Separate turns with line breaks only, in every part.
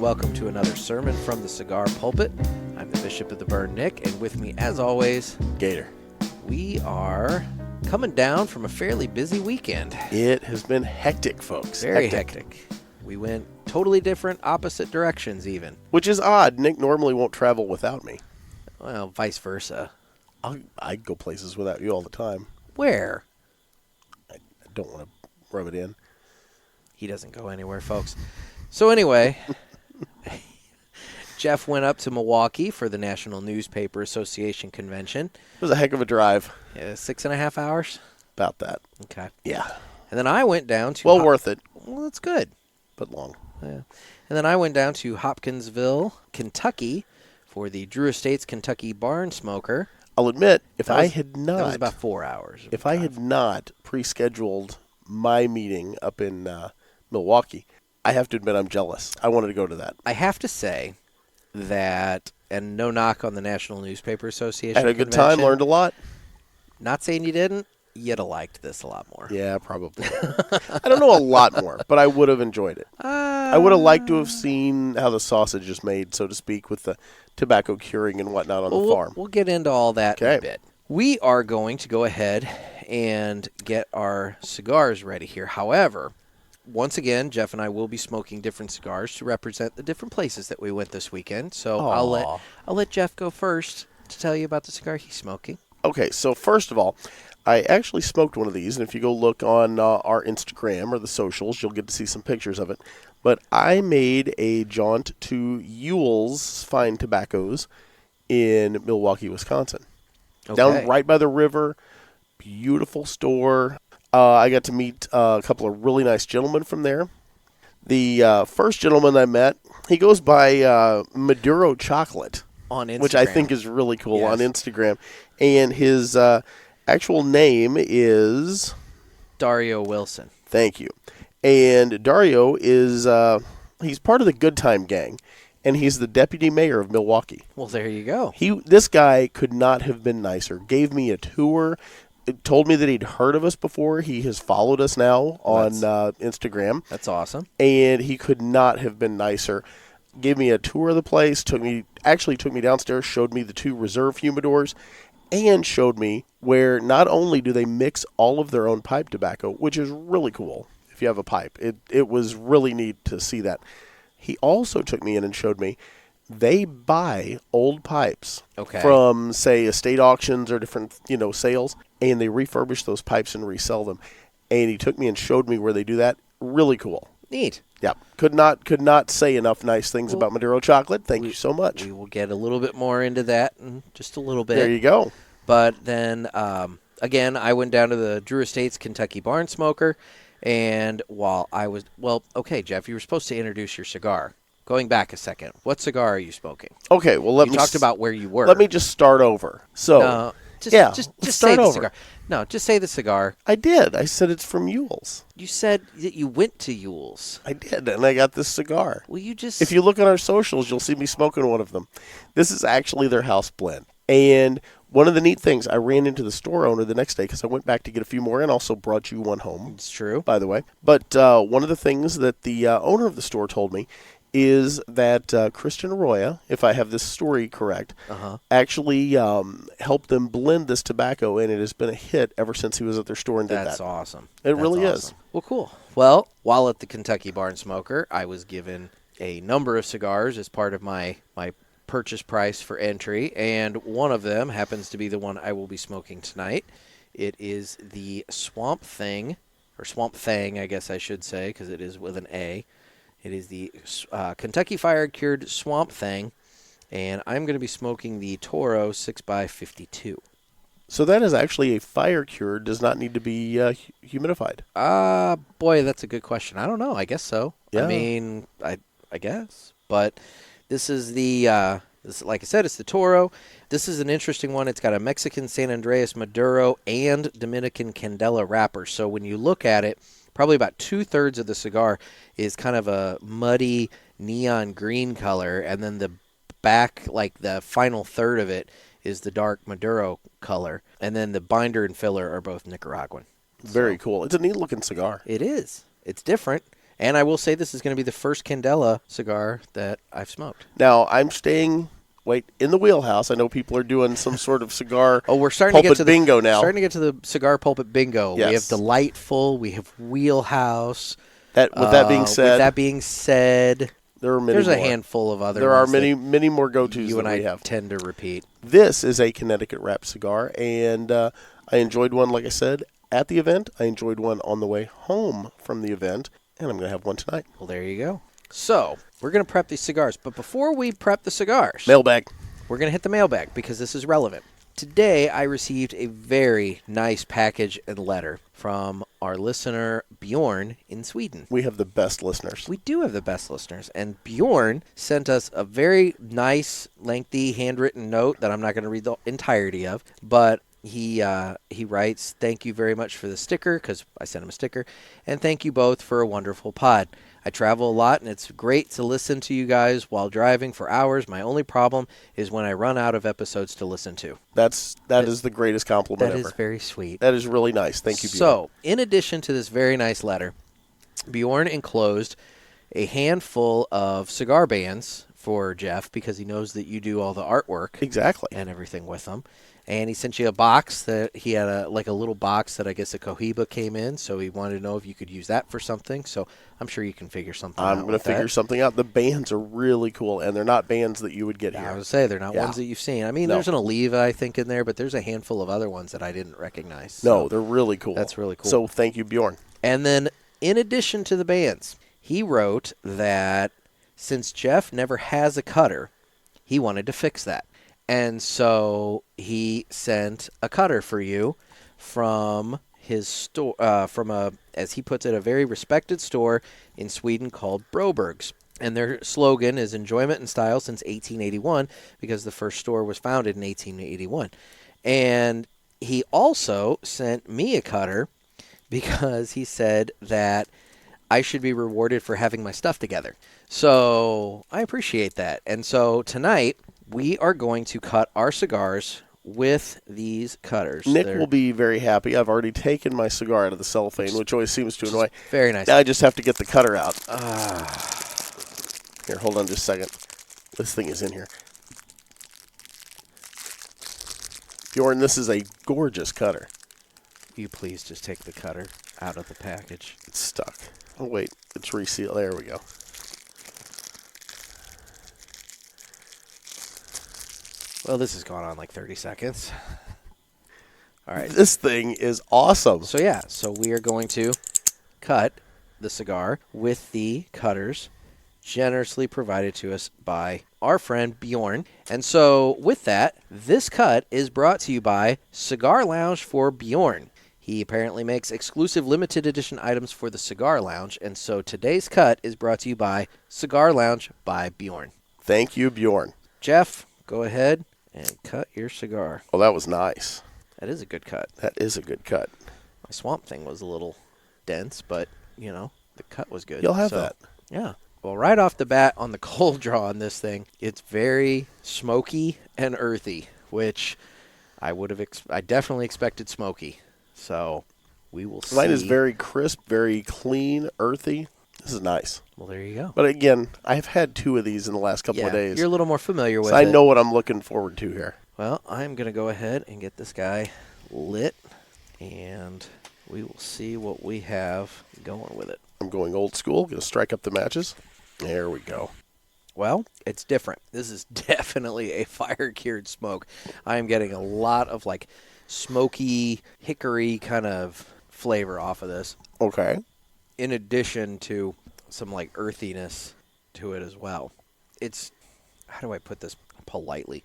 welcome to another sermon from the Cigar Pulpit. I'm the Bishop of the Burn, Nick, and with me, as always,
Gator.
We are coming down from a fairly busy weekend.
It has been hectic, folks.
Very hectic. We went totally different, opposite directions even.
Which is odd. Nick normally won't travel without me.
Well, vice versa.
I go places without you all the time.
Where?
I don't want to rub it in.
He doesn't go anywhere, folks. So anyway, Jeff went up to Milwaukee for the National Newspaper Association convention.
It was a heck of a drive.
Yeah, 6.5 hours?
About that.
Okay.
Yeah.
And then I went down to...
Well, worth it.
Well, that's good.
But long.
Yeah. And then I went down to Hopkinsville, Kentucky for the Drew Estates Kentucky Barn Smoker.
I'll admit, if I had not...
That was about 4 hours.
If I had not pre-scheduled my meeting up in Milwaukee, I have to admit I'm jealous. I wanted to go to that.
I have to say that, and no knock on the National Newspaper Association
Had a good time, learned a lot.
Not saying you didn't. You'd have liked this a lot more.
Yeah, probably. I don't know a lot more, but I would have enjoyed it. I would have liked to have seen how the sausage is made, so to speak, with the tobacco curing and whatnot on the farm.
We'll get into all that in a bit. We are going to go ahead and get our cigars ready here. However, once again, Jeff and I will be smoking different cigars to represent the different places that we went this weekend. So I'll let Jeff go first to tell you about the cigar he's smoking.
Okay, so first of all, I actually smoked one of these, and if you go look on our Instagram or the socials, you'll get to see some pictures of it. But I made a jaunt to Ewell's Fine Tobaccos in Milwaukee, Wisconsin.
Okay.
Down right by the river, beautiful store. I got to meet a couple of really nice gentlemen from there. The first gentleman I met, he goes by Maduro Chocolate.
On Instagram.
Which I think is really cool.
Yes.
On Instagram. And his actual name is...
Dario Wilson.
Thank you. And Dario is, he's part of the Good Time Gang, and he's the deputy mayor of Milwaukee.
Well, there you go.
This guy could not have been nicer. Gave me a tour. Told me that he'd heard of us before. He has followed us now on Instagram.
That's awesome.
And he could not have been nicer. Gave me a tour of the place. Took me downstairs. Showed me the 2 reserve humidors. And showed me where not only do they mix all of their own pipe tobacco, which is really cool if you have a pipe. It was really neat to see that. He also took me in and showed me they buy old pipes from, say, estate auctions or different, sales, and they refurbish those pipes and resell them. And he took me and showed me where they do that. Really cool.
Neat.
Yeah. Could not say enough nice things about Maduro Chocolate. Thank you so much.
We will get a little bit more into that in just a little bit.
There you go.
But then, again, I went down to the Drew Estates Kentucky Barn Smoker, and while I was... Well, okay, Jeff, you were supposed to introduce your cigar. Going back a second, what cigar are you smoking?
Okay, well,
you talked about where you were.
Let me just start over. So,
just say the cigar. No, just say the cigar.
I did. I said it's from Ewell's.
You said that you went to Ewell's.
I did, and I got this cigar.
Well, you just...
If you look on our socials, you'll see me smoking one of them. This is actually their house blend. And one of the neat things, I ran into the store owner the next day because I went back to get a few more and also brought you one home.
It's true.
By the way. But one of the things that the owner of the store told me is that Christian Arroyo, if I have this story correct, actually helped them blend this tobacco, and it has been a hit ever since he was at their store and did that.
That's awesome.
It really is.
Well, cool. Well, while at the Kentucky Barn Smoker, I was given a number of cigars as part of my purchase price for entry, and one of them happens to be the one I will be smoking tonight. It is the Swamp Thing, or Swamp Thang, I guess I should say, because it is with an A. It is the Kentucky Fire Cured Swamp Thang, and I'm going to be smoking the Toro 6x52.
So that is actually a fire cured, does not need to be humidified.
Boy, that's a good question. I don't know. I guess so.
Yeah.
I mean, I guess. But this is the, like I said, it's the Toro. This is an interesting one. It's got a Mexican San Andreas Maduro and Dominican Candela wrapper. So when you look at it, probably about 2/3 of the cigar is kind of a muddy neon green color, and then the back, like the final third of it, is the dark Maduro color, and then the binder and filler are both Nicaraguan.
Very cool. It's a neat looking cigar.
It is. It's different. And I will say this is going to be the first Candela cigar that I've smoked.
Now, I'm staying in the wheelhouse. I know people are doing some sort of cigar
Oh, we're starting
pulpit
to get to the
bingo now.
Starting to get to the cigar pulpit bingo.
Yes.
We have Delightful. We have Wheelhouse.
With that being
said,
there are many
there's
more.
a handful of other.
There are
ones that
many more go-tos
you and
that
I
we have.
tend to repeat.
This is a Connecticut wrapped cigar, and I enjoyed one, like I said, at the event. I enjoyed one on the way home from the event, and I'm going to have one tonight.
Well, there you go. So we're going to prep these cigars, but before we prep the cigars,
Mailbag.
we're going to hit the mailbag because this is relevant. Today, I received a very nice package and letter from our listener, Bjorn, in Sweden.
We have the best listeners.
We do have the best listeners. And Bjorn sent us a very nice, lengthy, handwritten note that I'm not going to read the entirety of. But he writes, "Thank you very much for the sticker," because I sent him a sticker. "And thank you both for a wonderful pod. I travel a lot, and it's great to listen to you guys while driving for hours. My only problem is when I run out of episodes to listen to."
That is the greatest compliment
That
ever.
is very sweet.
That is really nice. Thank you, Bjorn.
So, in addition to this very nice letter, Bjorn enclosed a handful of cigar bands for Jeff because he knows that you do all the artwork
Exactly.
and everything with them. And he sent you a box that he had a little box that I guess a Cohiba came in, so he wanted to know if you could use that for something. So I'm sure you can figure something out.
I'm going to figure something out. The bands are really cool, and they're not bands that you would get here.
I would say they're not ones that you've seen. I mean, there's an Oliva, I think, in there, but there's a handful of other ones that I didn't recognize. So
No, they're really cool.
that's really cool.
So thank you, Bjorn.
And then, in addition to the bands, he wrote that since Jeff never has a cutter, he wanted to fix that. And so he sent a cutter for you from his store, as he puts it, a very respected store in Sweden called Broberg's. And their slogan is enjoyment and style since 1881 because the first store was founded in 1881. And he also sent me a cutter because he said that I should be rewarded for having my stuff together. So I appreciate that. And so tonight we are going to cut our cigars with these cutters.
Nick will be very happy. I've already taken my cigar out of the cellophane, which always seems to annoy.
Very nice.
Now I just have to get the cutter out. Here, hold on just a second. This thing is in here. Bjorn, this is a gorgeous cutter.
You please just take the cutter out of the package.
It's stuck. Oh, wait. It's resealed. There we go.
Well, this has gone on like 30 seconds. All right.
This thing is awesome.
So we are going to cut the cigar with the cutters generously provided to us by our friend Bjorn. And so with that, this cut is brought to you by Cigar Lounge for Bjorn. He apparently makes exclusive limited edition items for the Cigar Lounge, and so today's cut is brought to you by Cigar Lounge by Bjorn.
Thank you, Bjorn.
Jeff, go ahead and cut your cigar.
Oh, that was nice.
That is a good cut.
That is a good cut.
My Swamp Thing was a little dense, but, the cut was good.
You'll have that.
Yeah. Well, right off the bat on the cold draw on this thing, it's very smoky and earthy, which I definitely expected smoky. So we will see.
Mine is very crisp, very clean, earthy. This is nice.
Well, there you go.
But again, I've had 2 of these in the last couple of days.
You're a little more familiar with
so I
it.
know what I'm looking forward to here.
Well, I'm going to go ahead and get this guy lit, and we will see what we have going with it.
I'm going old school. Going to strike up the matches. There we go.
Well, it's different. This is definitely a fire-cured smoke. I am getting a lot of, smoky, hickory kind of flavor off of this.
Okay.
In addition to some, earthiness to it as well. It's, how do I put this politely?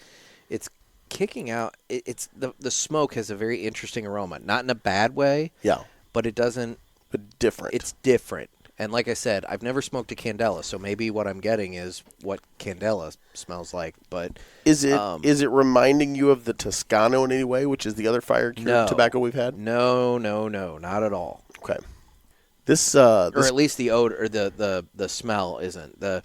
It's kicking out, it's the smoke has a very interesting aroma. Not in a bad way.
Yeah.
But it doesn't.
But different.
It's different. And like I said, I've never smoked a Candela, so maybe what I'm getting is what Candela smells like. But
is it reminding you of the Toscano in any way, which is the other fire-cured tobacco we've had?
No, not at all.
Okay. This
or at least the odor or the smell isn't. The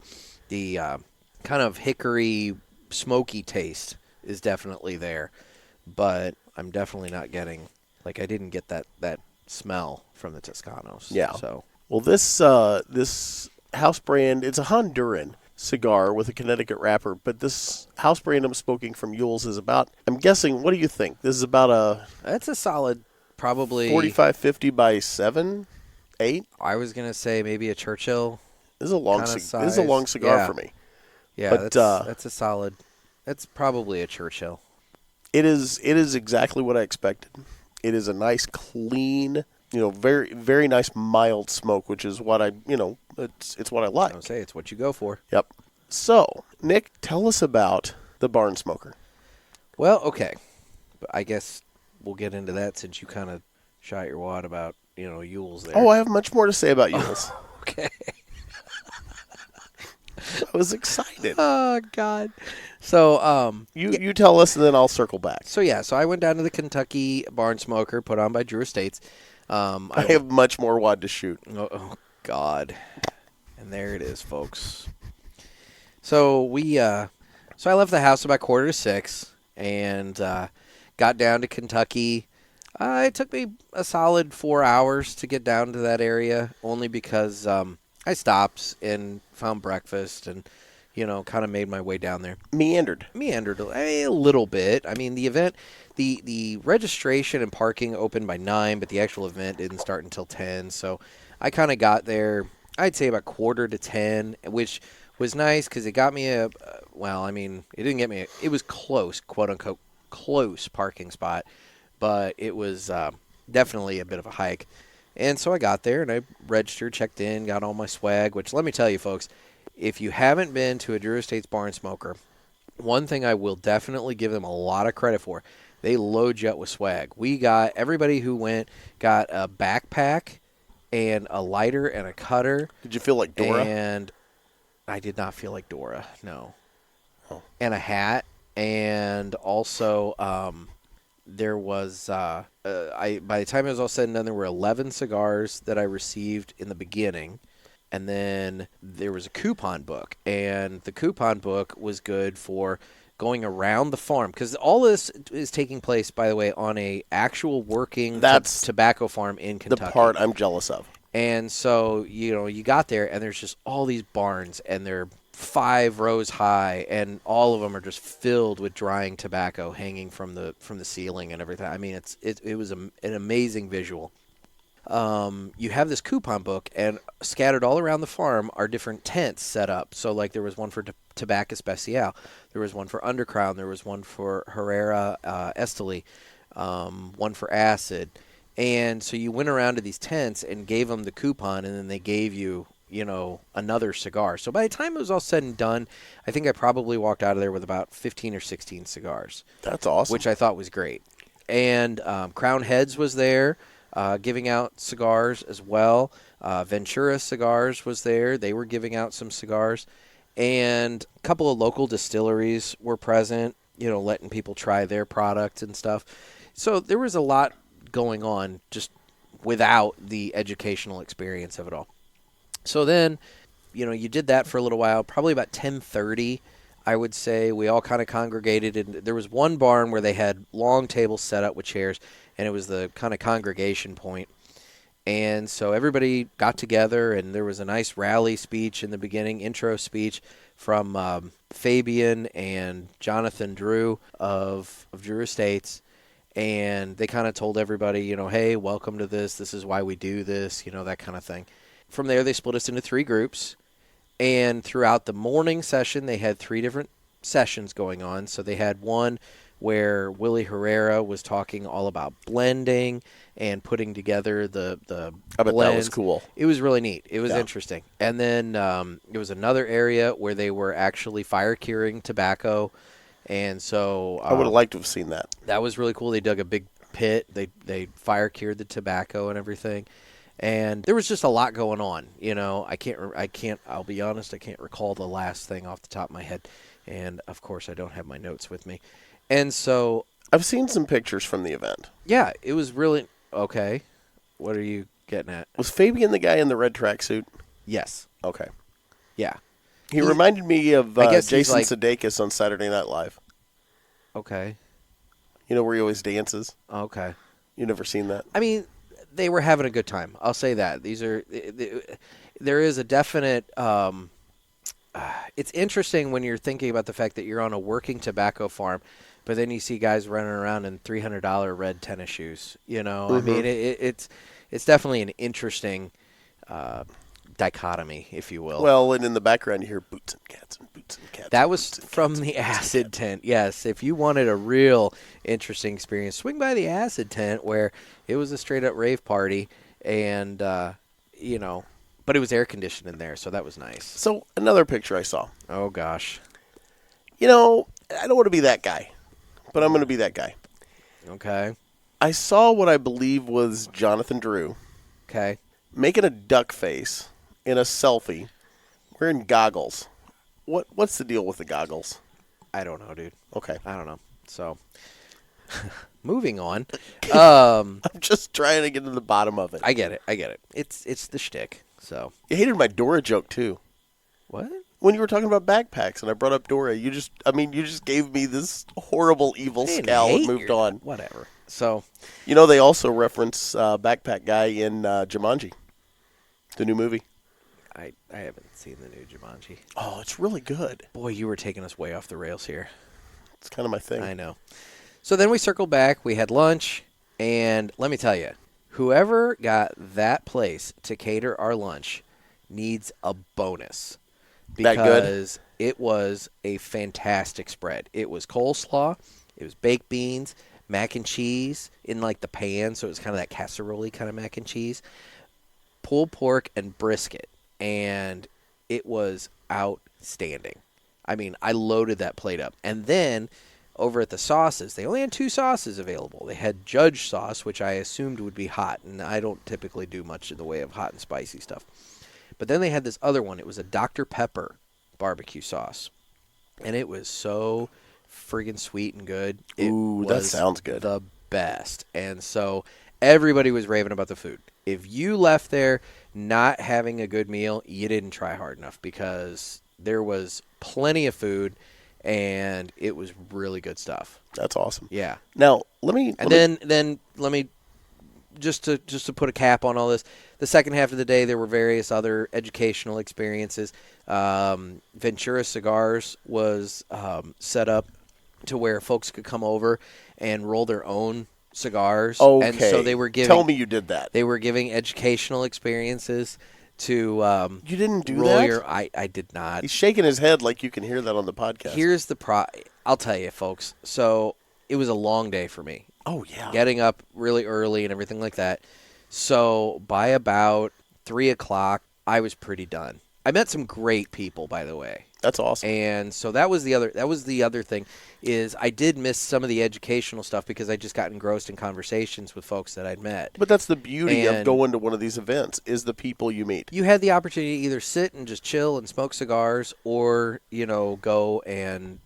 kind of hickory, smoky taste is definitely there, but I'm definitely not getting I didn't get that smell from the Toscanos.
Yeah.
So
Well, this house brand, it's a Honduran cigar with a Connecticut wrapper, but this house brand I'm smoking from Yule's is about, I'm guessing, what do you think? This is about a
That's a solid, probably.
4550 by 7, 8?
I was gonna say maybe a Churchill
This is a long
kind of
this is a long
size.
cigar
Yeah,
for me.
yeah.
But
That's a solid. That's probably a Churchill.
it is exactly what I expected. It is a nice clean, very very nice mild smoke, which is what it's what I
I would
like.
say it's what you go for.
Yep. So, Nick, tell us about the barn smoker.
Well, okay, but I guess we'll get into that since you kind of shot your wad about Yule's there.
Oh, I have much more to say about Yule's.
Okay.
I was excited.
Oh God. So
You tell us, and then I'll circle back.
So I went down to the Kentucky Barn Smoker put on by Drew Estates.
I have much more wad to shoot.
Oh God. And there it is, folks. So I left the house about 5:45 and got down to Kentucky. It took me a solid 4 hours to get down to that area, only because I stopped and found breakfast and kind of made my way down there.
Meandered.
Meandered a little bit. I mean, the event, the registration and parking opened by 9, but the actual event didn't start until 10. So I kind of got there, I'd say about 9:45, which was nice because it got me it didn't get me, it was close, quote unquote, close parking spot, but it was definitely a bit of a hike. And so I got there and I registered, checked in, got all my swag, which let me tell you, folks, if you haven't been to a Drew Estates Barn Smoker, one thing I will definitely give them a lot of credit for, they load you up with swag. Everybody who went got a backpack and a lighter and a cutter.
Did you feel like Dora?
And I did not feel like Dora, no.
Oh.
And a hat, and also there was by the time it was all said and done, there were 11 cigars that I received in the beginning. And then there was a coupon book, and the coupon book was good for going around the farm, because all this is taking place, by the way, on a actual working tobacco farm in Kentucky.
The part I'm jealous of.
And so you got there, and there's just all these barns, and they're 5 rows high, and all of them are just filled with drying tobacco hanging from the ceiling and everything. I mean, it was an amazing visual. You have this coupon book, and scattered all around the farm are different tents set up. So, like, there was one for Tobacco Especial, there was one for Undercrown, there was one for Herrera Esteli, one for Acid. And so you went around to these tents and gave them the coupon, and then they gave you, another cigar. So by the time it was all said and done, I think I probably walked out of there with about 15 or 16 cigars.
That's awesome.
Which I thought was great. And Crown Heads was there, giving out cigars as well. Ventura Cigars was there. They were giving out some cigars. And a couple of local distilleries were present, letting people try their product and stuff. So there was a lot going on just without the educational experience of it all. So then, you did that for a little while. Probably about 10:30, I would say, we all kind of congregated. And there was one barn where they had long tables set up with chairs, and it was the kind of congregation point. And so everybody got together, and there was a nice rally speech in the beginning, intro speech from Fabian and Jonathan Drew of Drew Estates. And they kind of told everybody, hey, welcome to this. This is why we do this, that kind of thing. From there, they split us into 3 groups. And throughout the morning session, they had 3 different sessions going on. So they had one where Willie Herrera was talking all about blending and putting together the
I bet
blends.
that was cool.
It was really neat. It was interesting. And then there was another area where they were actually fire curing tobacco. And so
I would have liked to have seen that.
That was really cool. They dug a big pit. They fire cured the tobacco and everything. And there was just a lot going on. I'll be honest, I can't recall the last thing off the top of my head. And of course I don't have my notes with me. And so
I've seen some pictures from the event.
Yeah, it was really okay. What are you getting at?
Was Fabian the guy in the red tracksuit?
Yes.
Okay.
Yeah.
He reminded me of Jason
like,
Sudeikis on Saturday Night Live.
Okay.
Where he always dances?
Okay.
You never seen that?
I mean, they were having a good time. I'll say that. There is a definite. It's interesting when you're thinking about the fact that you're on a working tobacco farm, but then you see guys running around in $300 red tennis shoes. I mean, it's definitely an interesting dichotomy, if you will.
Well, and in the background you hear boots and cats and boots and cats.
That was from the acid tent. Yes, if you wanted a real interesting experience, swing by the acid tent where it was a straight up rave party, and but it was air conditioned in there, so that was nice.
So another picture I saw.
Oh gosh.
I don't want to be that guy, but I'm going to be that guy.
Okay.
I saw what I believe was Jonathan Drew
Okay.
making a duck face in a selfie, wearing goggles. What's the deal with the goggles?
I don't know, dude.
Okay.
I don't know. So, moving on.
I'm just trying to get to the bottom of it.
I get it. It's the shtick. So.
You hated my Dora joke too.
What?
When you were talking about backpacks and I brought up Dora, you just gave me this horrible, evil scowl and moved on.
Whatever. So.
They also reference Backpack Guy in Jumanji, the new movie.
I haven't seen the new Jumanji.
Oh, it's really good.
Boy, you were taking us way off the rails here.
It's kind of my thing.
I know. So then we circled back. We had lunch. And let me tell you, whoever got that place to cater our lunch needs a bonus.
That good?
Because it was a fantastic spread. It was coleslaw. It was baked beans, mac and cheese in like the pan. So it was kind of that casserole kind of mac and cheese. Pulled pork and brisket. And it was outstanding. I mean, I loaded that plate up. And then over at the sauces, they only had 2 sauces available. They had Judge sauce, which I assumed would be hot, and I don't typically do much in the way of hot and spicy stuff. But then they had this other one. It was a Dr. Pepper barbecue sauce. And it was so friggin' sweet and good.
Ooh, that sounds good.
The best. And so everybody was raving about the food. If you left there not having a good meal, you didn't try hard enough, because there was plenty of food and it was really good stuff.
That's awesome.
Yeah.
Now, let me
just to put a cap on all this. The second half of the day, there were various other educational experiences. Ventura Cigars was set up to where folks could come over and roll their own cigars.
Okay.
And so they were giving.
Tell me you did that.
They were giving educational experiences to.
You didn't do
roll
that?
Your, I did not.
He's shaking his head like you can hear that on the podcast.
Here's the I'll tell you, folks. So it was a long day for me.
Oh, yeah.
Getting up really early and everything like that. So by about 3 o'clock, I was pretty done. I met some great people, by the way.
That's awesome.
And so that was the other thing, is I did miss some of the educational stuff because I just got engrossed in conversations with folks that I'd met.
But that's the beauty of going to one of these events, is the people you meet.
You had the opportunity to either sit and just chill and smoke cigars, or go and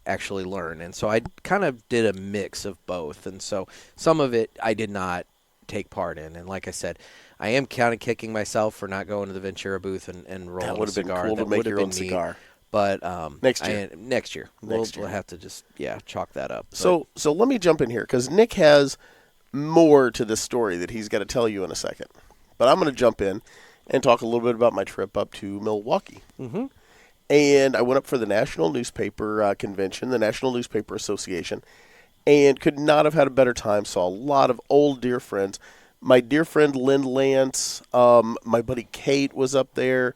actually learn. And so I kind of did a mix of both. And so some of it I did not take part in. And like I said, I am kind of kicking myself for not going to the Ventura booth and rolling a cigar.
That would have been cool to make your own cigar.
But
next year.
Next year. We'll have to just chalk that up.
So let me jump in here, because Nick has more to this story that he's got to tell you in a second. But I'm going to jump in and talk a little bit about my trip up to Milwaukee.
Mm-hmm.
And I went up for the National Newspaper Convention, the National Newspaper Association, and could not have had a better time. Saw a lot of old dear friends. My dear friend Lynn Lance, my buddy Kate was up there,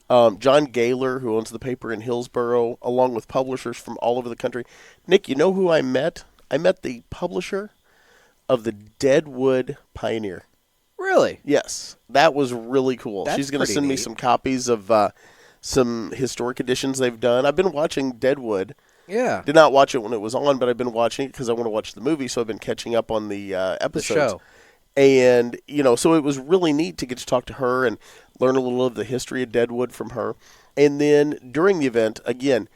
John Gaylor, who owns the paper in Hillsboro, along with publishers from all over the country. Nick, you know who I met? I met the publisher of the Deadwood Pioneer.
Really?
Yes. That was really cool.
That's
She's going to send me
neat.
some copies of some historic editions they've done. I've been watching Deadwood.
Yeah.
Did not watch it when it was on, but I've been watching it because I want to watch the movie, so I've been catching up on the episodes.
The show.
And, so it was really neat to get to talk to her and learn a little of the history of Deadwood from her. And then during the event, again,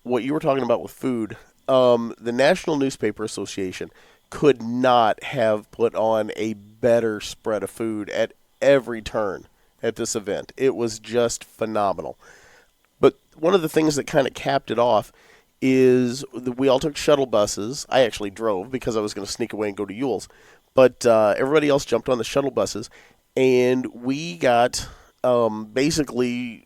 what you were talking about with food, the National Newspaper Association could not have put on a better spread of food at every turn at this event. It was just phenomenal. But one of the things that kind of capped it off is we all took shuttle buses. I actually drove because I was going to sneak away and go to Yule's. But everybody else jumped on the shuttle buses, and we got basically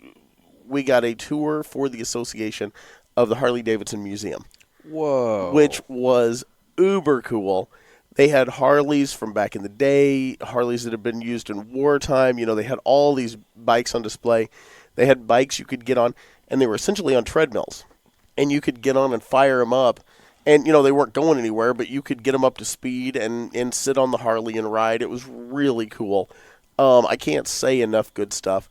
we got a tour for the association of the Harley Davidson Museum, which
Whoa.
was uber cool. They had Harleys from back in the day, Harleys that had been used in wartime. You know, they had all these bikes on display. They had bikes you could get on, and they were essentially on treadmills. And you could get on and fire them up. And, you know, they weren't going anywhere, but you could get them up to speed and sit on the Harley and ride. It was really cool. I can't say enough good stuff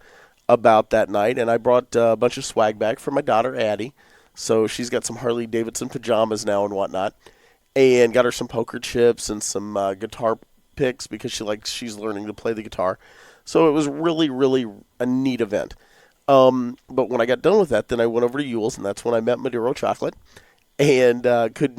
about that night. And I brought a bunch of swag back for my daughter, Addie. So she's got some Harley Davidson pajamas now and whatnot. And got her some poker chips and some guitar picks because she's learning to play the guitar. So it was really, really a neat event. But when I got done with that, then I went over to Yule's, and that's when I met Maduro Chocolate. And he could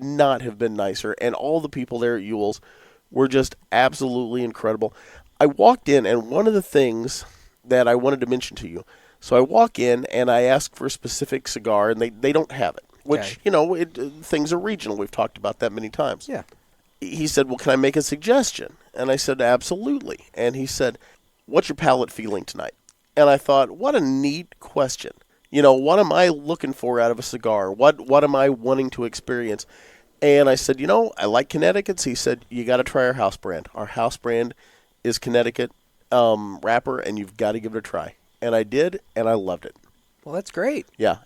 not have been nicer. And all the people there at Yule's were just absolutely incredible. I walked in, and one of the things that I wanted to mention to you, so I walk in and I ask for a specific cigar, and they don't have it. Which,
Okay.
you know, things are regional. We've talked about that many times.
Yeah.
He said, well, can I make a suggestion? And I said, absolutely. And he said, what's your palate feeling tonight? And I thought, what a neat question. You know, what am I looking for out of a cigar? What am I wanting to experience? And I said, you know, I like Connecticut's. He said, you got to try our house brand. Our house brand is Connecticut wrapper, and you've got to give it a try. And I did, and I loved it.
Well, that's great.
Yeah,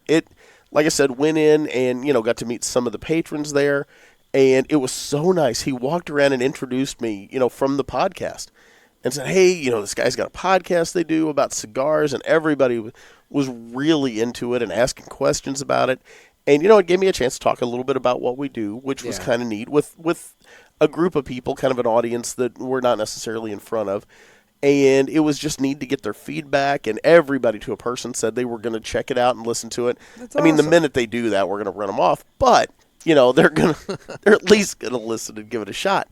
like I said, went in and, you know, got to meet some of the patrons there, and it was so nice. He walked around and introduced me, you know, from the podcast and said, hey, you know, this guy's got a podcast they do about cigars, and everybody was really into it and asking questions about it. And, you know, it gave me a chance to talk a little bit about what we do, which was
Yeah.
kind of neat with a group of people, kind of an audience that we're not necessarily in front of. And it was just neat to get their feedback, and everybody to a person said they were going to check it out and listen to it.
That's
I mean, the
awesome.
minute they do that, we're going to run them off. But, you know, they're at least going to listen and give it a shot.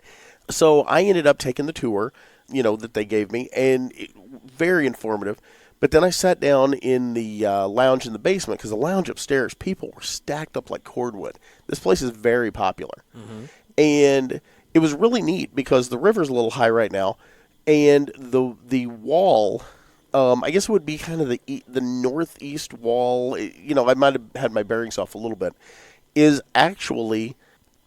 So I ended up taking the tour, you know, that they gave me, and very informative. But then I sat down in the lounge in the basement, because the lounge upstairs, people were stacked up like cordwood. This place is very popular.
Mm-hmm.
And it was really neat because the river's a little high right now, and the wall, I guess it would be kind of the northeast wall. You know, I might have had my bearings off a little bit. Is actually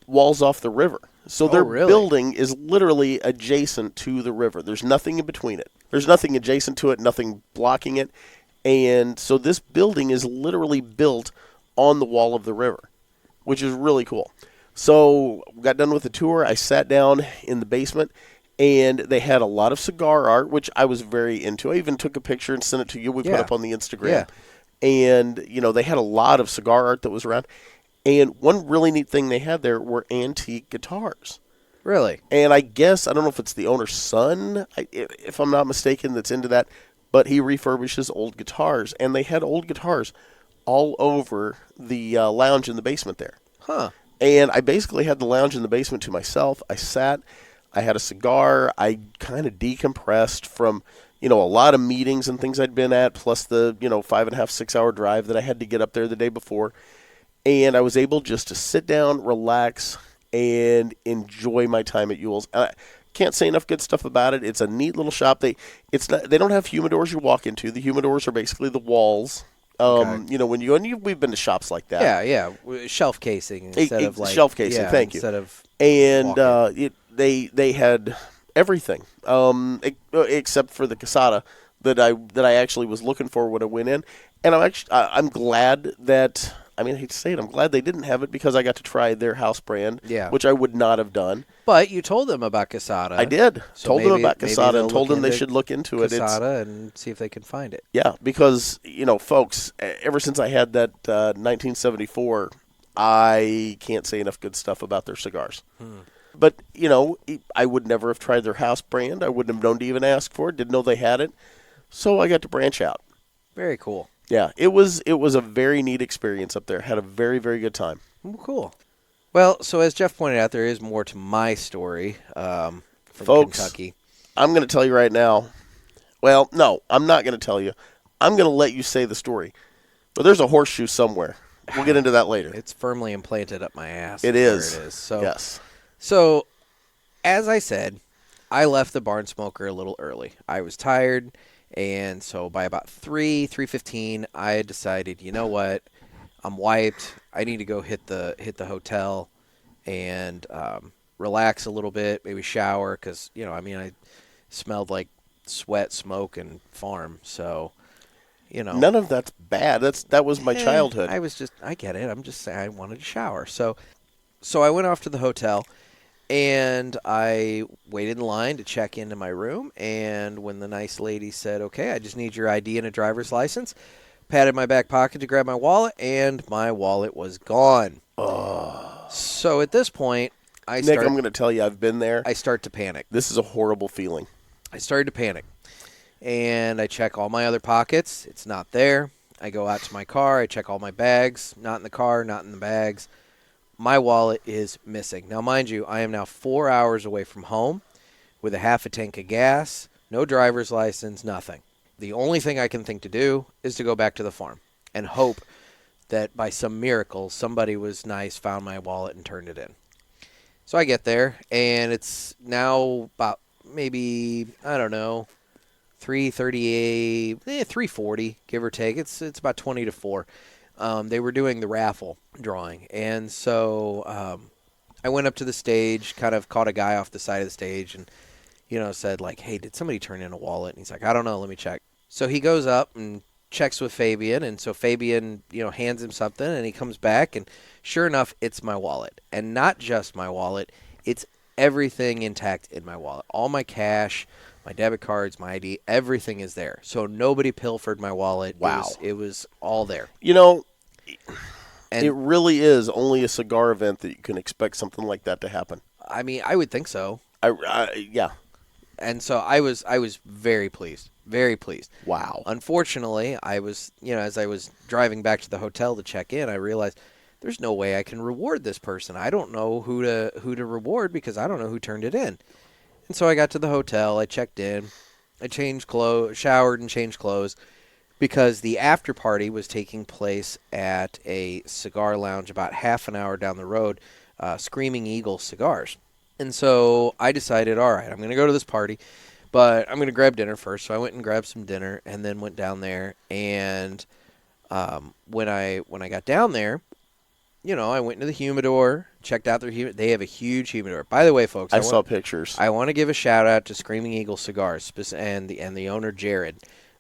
walls off the river. So
Oh,
their
really?
building is literally adjacent to the river. There's nothing in between it. There's nothing adjacent to it, nothing blocking it. And so this building is literally built on the wall of the river, which is really cool. So got done with the tour. I sat down in the basement, and they had a lot of cigar art, which I was very into. I even took a picture and sent it to you. We put
Yeah.
up on the Instagram.
Yeah.
And, you know, they had a lot of cigar art that was around. And one really neat thing they had there were antique guitars.
Really?
And I guess, I don't know if it's the owner's son, if I'm not mistaken, that's into that, but he refurbishes old guitars. And they had old guitars all over the lounge in the basement there.
Huh.
And I basically had the lounge in the basement to myself. I sat, I had a cigar, I kind of decompressed from, you know, a lot of meetings and things I'd been at, plus the, you know, 5.5, 6 hour drive that I had to get up there the day before. And I was able just to sit down, relax, and enjoy my time at Yule's. I can't say enough good stuff about it. It's a neat little shop. They don't have humidors you walk into. The humidors are basically the walls.
Okay.
You know, when we've been to shops like that.
Yeah. Shelf casing instead of like
Shelf casing,
yeah,
thank you.
Instead of
And
walking.
they had everything except for the casada that I actually was looking for when I went in. And I'm glad that, I mean, I hate to say it, I'm glad they didn't have it because I got to try their house brand,
Yeah.
which I would not have done.
But you told them about Casada.
I did.
So
Told them
maybe-
about
maybe
Casada
they'll
and told
look
them they
into
should look into it. It's,
Casada and see if they can find it.
yeah, because, you know, folks, ever since I had that 1974, I can't say enough good stuff about their cigars. But, you know, I would never have tried their house brand. I wouldn't have known to even ask for it. Didn't know they had it. So I got to branch out.
Very cool.
Yeah, it was a very neat experience up there. Had a very, very good time.
Well, cool. Well, so as Jeff pointed out, there is more to my story from
Folks.
Kentucky.
I'm going to tell you right now. Well, no, I'm not going to tell you. I'm going to let you say the story. But there's a horseshoe somewhere. We'll get into that later.
It's firmly implanted up my ass.
It
where
is.
It is. So,
Yes.
So as I said, I left the barn smoker a little early. I was tired, and so by about 3:15, I had decided, you know what? I'm wiped. I need to go hit the hotel and relax a little bit, maybe shower, because I smelled like sweat, smoke, and farm. So,
None of that's bad. That was my childhood.
I get it. I'm just saying I wanted to shower. So I went off to the hotel and I waited in line to check into my room. And when the nice lady said, "Okay, I just need your ID and a driver's license," patted my back pocket to grab my wallet, and my wallet was gone. So at this point,
Nick, I'm going to tell you, I've been there.
I start to panic.
This is a horrible feeling.
I started to panic. And I check all my other pockets. It's not there. I go out to my car. I check all my bags. Not in the car, not in the bags. My wallet is missing. Now, mind you, I am now 4 hours away from home with a half a tank of gas, no driver's license, nothing. The only thing I can think to do is to go back to the farm and hope that by some miracle somebody was nice, found my wallet, and turned it in. So I get there, and it's now about maybe, I don't know, 3:38, 3:40, give or take. It's about 20 to 4. They were doing the raffle drawing, and so I went up to the stage, kind of caught a guy off the side of the stage, and said like, "Hey, did somebody turn in a wallet?" And he's like, "I don't know, let me check." So he goes up and checks with Fabian, and so Fabian hands him something, and he comes back, and sure enough, it's my wallet, and not just my wallet, it's everything intact in my wallet, all my cash. My debit cards, my ID, everything is there. So nobody pilfered my wallet.
Wow.
It was all there.
It really is only a cigar event that you can expect something like that to happen.
I mean, I would think so.
Yeah.
And so I was very pleased. Very pleased.
Wow.
Unfortunately, I was, as I was driving back to the hotel to check in, I realized there's no way I can reward this person. I don't know who to reward because I don't know who turned it in. And so I got to the hotel, I checked in, I changed clothes, showered and changed clothes, because the after party was taking place at a cigar lounge about half an hour down the road, Screaming Eagle Cigars. And so I decided, all right, I'm going to go to this party, but I'm going to grab dinner first. So I went and grabbed some dinner and then went down there. And when I got down there, I went into the humidor, checked out their humidor. They have a huge humidor. By the way, folks,
I saw pictures.
I want to give a shout out to Screaming Eagle Cigars and the owner Jared.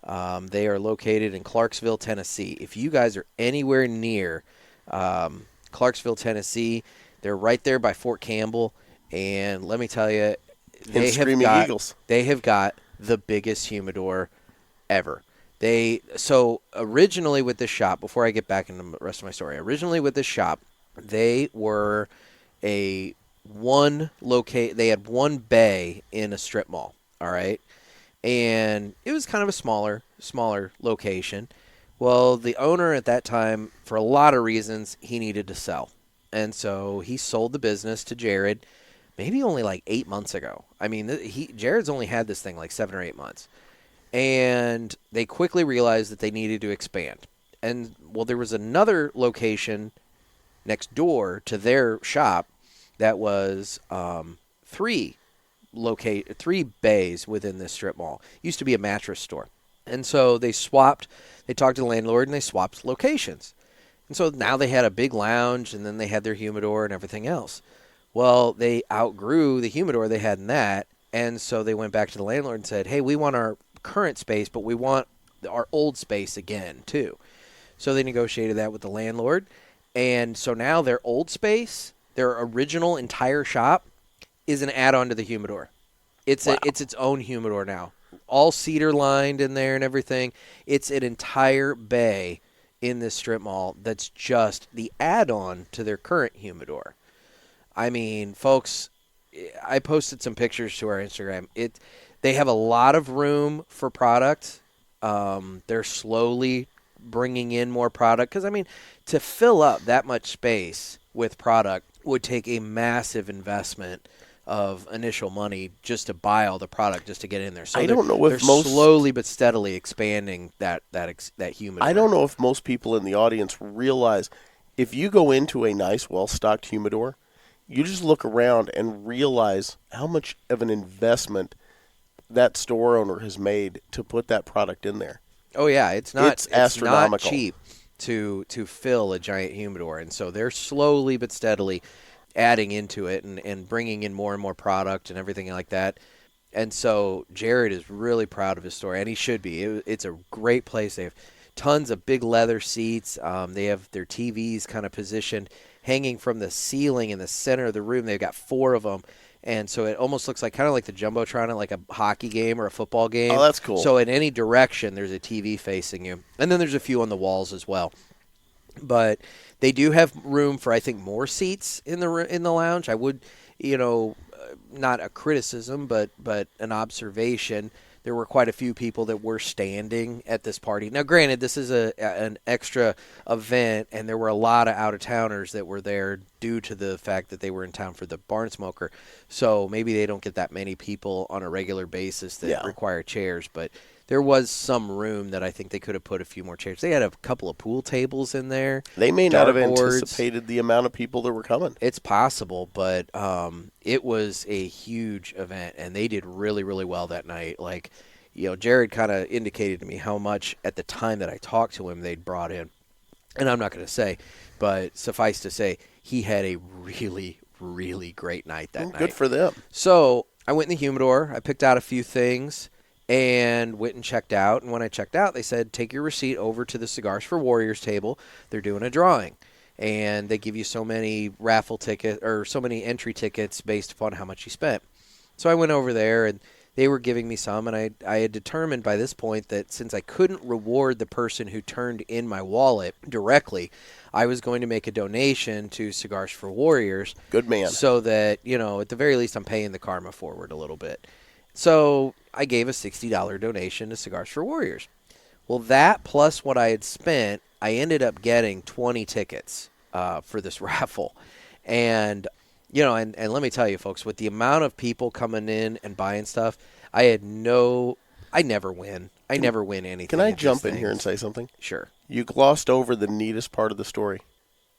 They are located in Clarksville, Tennessee. If you guys are anywhere near Clarksville, Tennessee, they're right there by Fort Campbell. And let me tell you, they have got the biggest humidor ever. So originally with this shop, before I get back into the rest of my story, they were they had one bay in a strip mall, all right? And it was kind of a smaller location. Well, the owner at that time, for a lot of reasons, he needed to sell. And so he sold the business to Jared maybe only like 8 months ago. I mean, Jared's only had this thing like 7 or 8 months. And they quickly realized that they needed to expand. And, well, there was another location next door to their shop that was three bays within this strip mall. Used to be a mattress store. And so they talked to the landlord, and they swapped locations. And so now they had a big lounge, and then they had their humidor and everything else. Well, they outgrew the humidor they had in that, and so they went back to the landlord and said, "Hey, we want our current space, but we want our old space again too." So they negotiated that with the landlord, and so now their old space, their original entire shop, is an add-on to the humidor. It's its own humidor now, all cedar lined in there and everything. It's an entire bay in this strip mall that's just the add-on to their current humidor. I mean, folks, I posted some pictures to our Instagram. They have a lot of room for product. They're slowly bringing in more product because, I mean, to fill up that much space with product would take a massive investment of initial money just to buy all the product just to get in there. So
I don't know if
they're slowly but steadily expanding that humidor.
I don't know if most people in the audience realize if you go into a nice, well-stocked humidor, you just look around and realize how much of an investment that store owner has made to put that product in there.
Oh yeah,
It's
it's not
astronomical.
cheap to fill a giant humidor, and so they're slowly but steadily adding into it and bringing in more and more product and everything like that. And so Jared is really proud of his store, and he should be. It's a great place. They have tons of big leather seats. They have their TVs kind of positioned, hanging from the ceiling in the center of the room. They've got 4 of them. And so it almost looks like kind of like the Jumbotron at like a hockey game or a football game.
Oh, that's cool.
So in any direction, there's a TV facing you. And then there's a few on the walls as well. But they do have room for, I think, more seats in the lounge. I would, not a criticism, but an observation. There were quite a few people that were standing at this party. Now, granted, this is an extra event, and there were a lot of out-of-towners that were there due to the fact that they were in town for the barn smoker. So maybe they don't get that many people on a regular basis that require chairs, but there was some room that I think they could have put a few more chairs. They had a couple of pool tables in there.
They may not have
dartboards.
anticipated the amount of people that were coming.
It's possible, but it was a huge event, and they did really, really well that night. Like, Jared kind of indicated to me how much at the time that I talked to him they'd brought in. And I'm not going to say, but suffice to say, he had a really, really great night that night.
Good for them.
So I went in the humidor. I picked out a few things and went and checked out. And when I checked out, they said, take your receipt over to the Cigars for Warriors table. They're doing a drawing. And they give you so many raffle tickets or so many entry tickets based upon how much you spent. So I went over there, and they were giving me some. And I had determined by this point that since I couldn't reward the person who turned in my wallet directly, I was going to make a donation to Cigars for Warriors.
Good man.
So that, at the very least, I'm paying the karma forward a little bit. So I gave a $60 donation to Cigars for Warriors. Well, that plus what I had spent, I ended up getting 20 tickets for this raffle. And, and let me tell you, folks, with the amount of people coming in and buying stuff, I never win. I never win anything.
Can I jump in here and say something?
Sure.
You glossed over the neatest part of the story.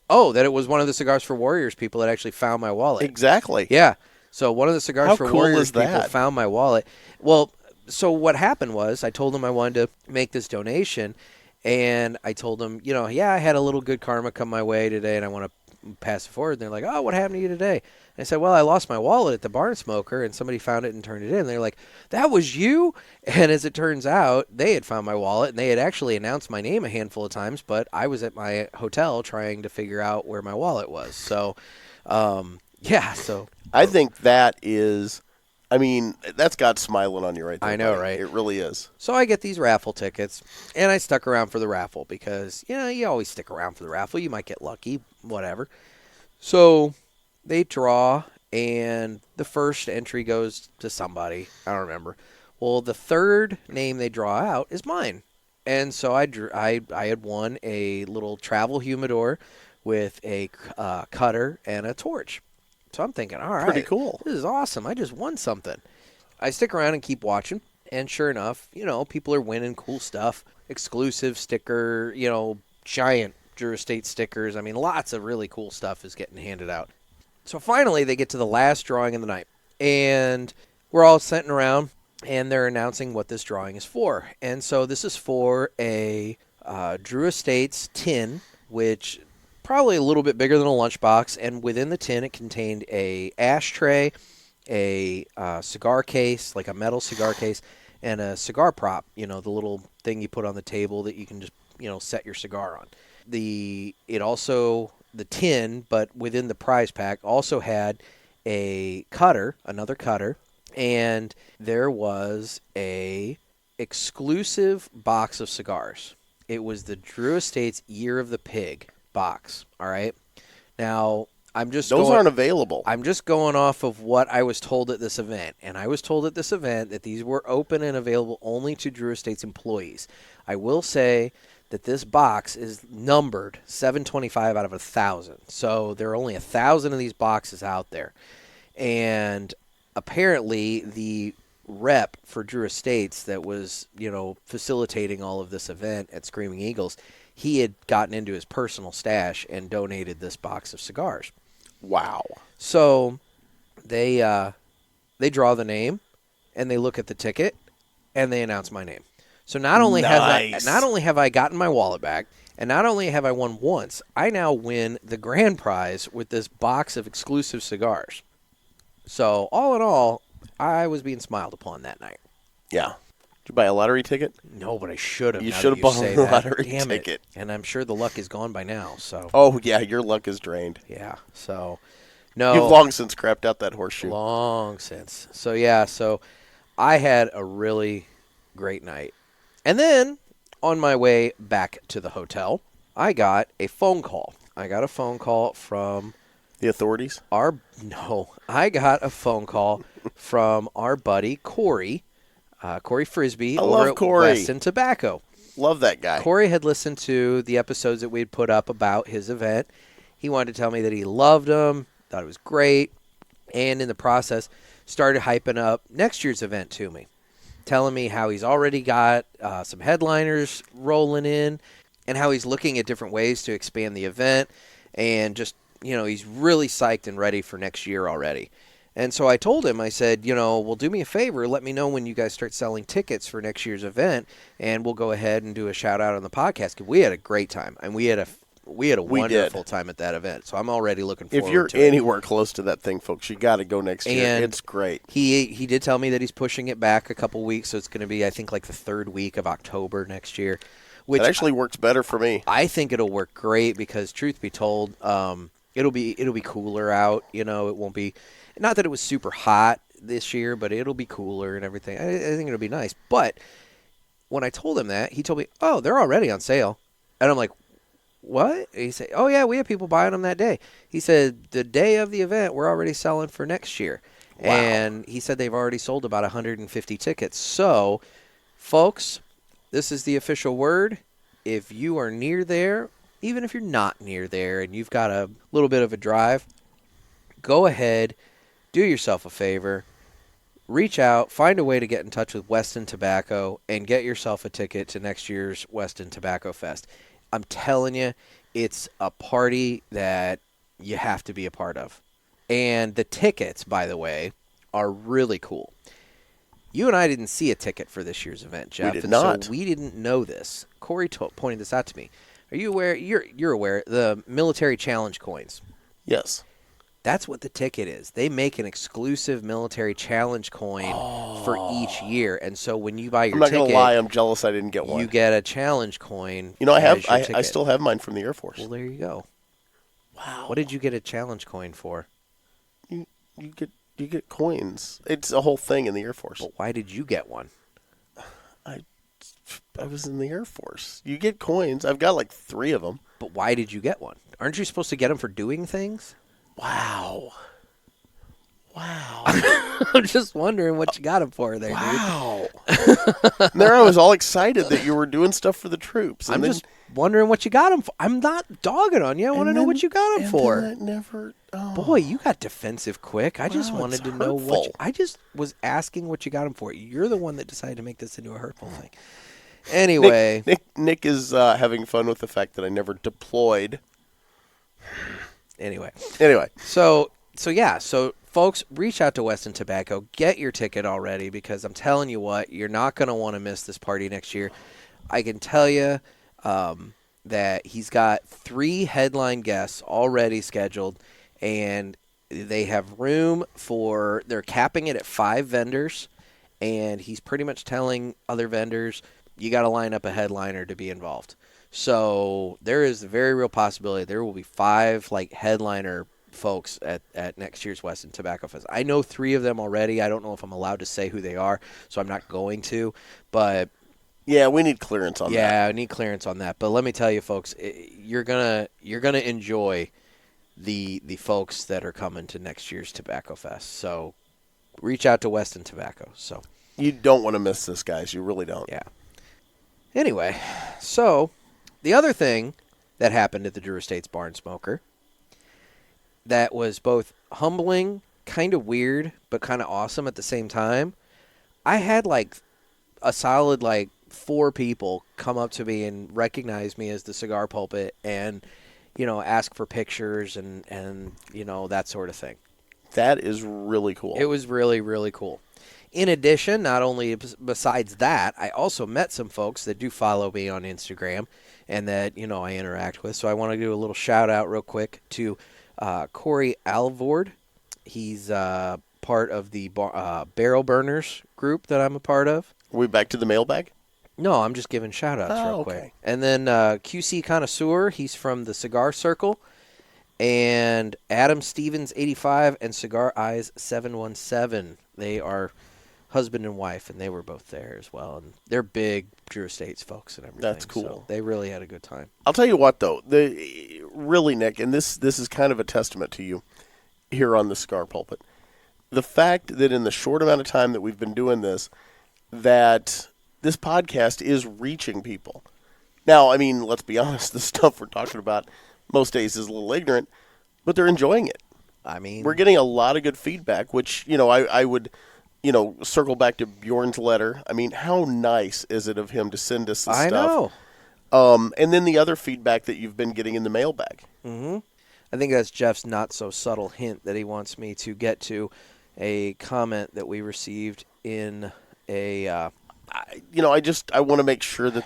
Oh, that it was one of the Cigars for Warriors people that actually found my wallet.
Exactly.
Yeah. So one of the Cigars for
cool
Warriors
is that?
people found my wallet. Well, so what happened was I told them I wanted to make this donation, and I told them, I had a little good karma come my way today, and I want to pass it forward. And they're like, oh, what happened to you today? And I said, well, I lost my wallet at the barn smoker, and somebody found it and turned it in. And they're like, that was you? And as it turns out, they had found my wallet, and they had actually announced my name a handful of times, but I was at my hotel trying to figure out where my wallet was. So, so
I think that is, that's God smiling on you right there.
I know,
buddy.
right?
It really is.
So I get these raffle tickets, and I stuck around for the raffle because, you always stick around for the raffle. You might get lucky, whatever. So they draw, and the first entry goes to somebody. I don't remember. Well, the third name they draw out is mine. And so I had won a little travel humidor with a cutter and a torch. So I'm thinking, all right,
Pretty cool.
This is awesome. I just won something. I stick around and keep watching, and sure enough, people are winning cool stuff. Exclusive sticker, giant Drew Estate stickers. Lots of really cool stuff is getting handed out. So finally, they get to the last drawing of the night, and we're all sitting around, and they're announcing what this drawing is for. And so this is for a Drew Estates tin, which probably a little bit bigger than a lunchbox, and within the tin it contained a ashtray, a cigar case, like a metal cigar case, and a cigar prop, the little thing you put on the table that you can just, set your cigar on. The tin, but within the prize pack, also had another cutter, and there was a exclusive box of cigars. It was the Drew Estates Year of the Pig box. All right. Now, those
aren't available.
I'm just going off of what I was told at this event. And I was told at this event that these were open and available only to Drew Estates employees. I will say that this box is numbered 725 out of 1,000. So there are only 1,000 of these boxes out there. And apparently the rep for Drew Estates that was, facilitating all of this event at Screaming Eagles, he had gotten into his personal stash and donated this box of cigars.
Wow.
So they draw the name, and they look at the ticket, and they announce my name. So not only
Nice.
have I gotten my wallet back, and not only have I won once, I now win the grand prize with this box of exclusive cigars. So all in all, I was being smiled upon that night.
Yeah. Did you buy a lottery ticket?
No, but I should have.
You
now
should
that
have bought
say
a
that.
lottery
Damn it.
ticket.
And I'm sure the luck is gone by now. So
Oh, yeah, your luck is drained.
yeah. So no.
You've long since crapped out that horseshoe.
Long since. So yeah. So I had a really great night, and then on my way back to the hotel, I got a phone call. I got a phone call from
The authorities?
I got a phone call from our buddy Corey. Corey Frisbee
I
over
love
at
Corey.
Weston Tobacco.
Love that guy.
Corey had listened to the episodes that we'd put up about his event. He wanted to tell me that he loved them, thought it was great, and in the process started hyping up next year's event to me, telling me how he's already got some headliners rolling in and how he's looking at different ways to expand the event, and just, he's really psyched and ready for next year already. And so I told him, I said, well, do me a favor. Let me know when you guys start selling tickets for next year's event, and we'll go ahead and do a shout-out on the podcast. 'Cause we had a great time, and we had a wonderful time at that event. So I'm already looking forward to it.
If you're anywhere close to that thing, folks, you got to go next year.
And
it's great.
He did tell me that he's pushing it back a couple weeks, so it's going to be, I think, like the third week of October next year. Which
It actually works better for me.
I think it'll work great because, truth be told, it'll be cooler out. It won't be. Not that it was super hot this year, but it'll be cooler and everything. I think it'll be nice. But when I told him that, he told me, "Oh, they're already on sale," and I'm like, "What?" He said, "Oh yeah, we have people buying them that day." He said, "The day of the event, we're already selling for next year,"
Wow.
and he said they've already sold about 150 tickets. So, folks, this is the official word. If you are near there, even if you're not near there, and you've got a little bit of a drive, go ahead. Do yourself a favor, reach out, find a way to get in touch with Weston Tobacco, and get yourself a ticket to next year's Weston Tobacco Fest. I'm telling you, it's a party that you have to be a part of. And the tickets, by the way, are really cool. You and I didn't see a ticket for this year's event, Jeff.
We did not.
So we didn't know this. Corey pointed this out to me. Are you aware? You're aware, the military challenge coins.
Yes.
That's what the ticket is. They make an exclusive military challenge coin for each year. And so when you buy your ticket,
I'm not going to lie, I'm jealous I didn't get one.
you get a challenge coin.
I still have mine from the Air Force.
Well, there you go.
Wow.
What did you get a challenge coin for?
You get coins. It's a whole thing in the Air Force.
But why did you get one?
I was in the Air Force. You get coins. I've got like 3 of them.
But why did you get one? Aren't you supposed to get them for doing things?
Wow.
I'm just wondering what you got them for there, dude.
Wow. There I was all excited that you were doing stuff for the troops.
I'm just wondering what you got them for. I'm not dogging on you. I want to know what you got them for. Boy, you got defensive quick. I just wanted to know what I just was asking what you got them for. You're the one that decided to make this into a hurtful thing. Anyway.
Nick is having fun with the fact that I never deployed.
Anyway. So folks, reach out to Weston Tobacco. Get your ticket already because I'm telling you what, you're not going to want to miss this party next year. I can tell you that he's got 3 headline guests already scheduled, and they have room for – they're capping it at 5 vendors, and he's pretty much telling other vendors, you got to line up a headliner to be involved. So there is a very real possibility there will be 5 headliner folks at next year's Weston Tobacco Fest. I know 3 of them already. I don't know if I'm allowed to say who they are, so I'm not going to. But
yeah, we need clearance on that.
Yeah, I need clearance on that. But let me tell you, folks, you're gonna enjoy the folks that are coming to next year's Tobacco Fest. So reach out to Weston Tobacco. So
you don't want to miss this, guys. You really don't.
Yeah. Anyway, so the other thing that happened at the Drew Estates Barn Smoker that was both humbling, kind of weird, but kind of awesome at the same time, I had a solid 4 people come up to me and recognize me as the Cigar Pulpit and ask for pictures and that sort of thing.
That is really cool.
It was really, really cool. In addition, not only besides that, I also met some folks that do follow me on Instagram and that, I interact with. So I want to do a little shout out real quick to Corey Alvord. He's part of the Barrel Burners group that I'm a part of.
Are we back to the mailbag?
No, I'm just giving shout outs real quick. And then QC Connoisseur, he's from the Cigar Circle. And Adam Stevens 85 and Cigar Eyes 717. They are husband and wife, and they were both there as well. And they're big Drew Estates folks and everything.
That's cool.
So they really had a good time.
I'll tell you what, though. Really, Nick, and this is kind of a testament to you here on the Cigar Pulpit. The fact that in the short amount of time that we've been doing this, that this podcast is reaching people. Now, I mean, let's be honest, the stuff we're talking about most days is a little ignorant, but they're enjoying it.
I mean,
we're getting a lot of good feedback, which, I would, circle back to Bjorn's letter. I mean, how nice is it of him to send us this stuff?
I know.
And then the other feedback that you've been getting in the mailbag.
Mm-hmm. I think that's Jeff's not so subtle hint that he wants me to get to a comment that we received in a.
I want to make sure that,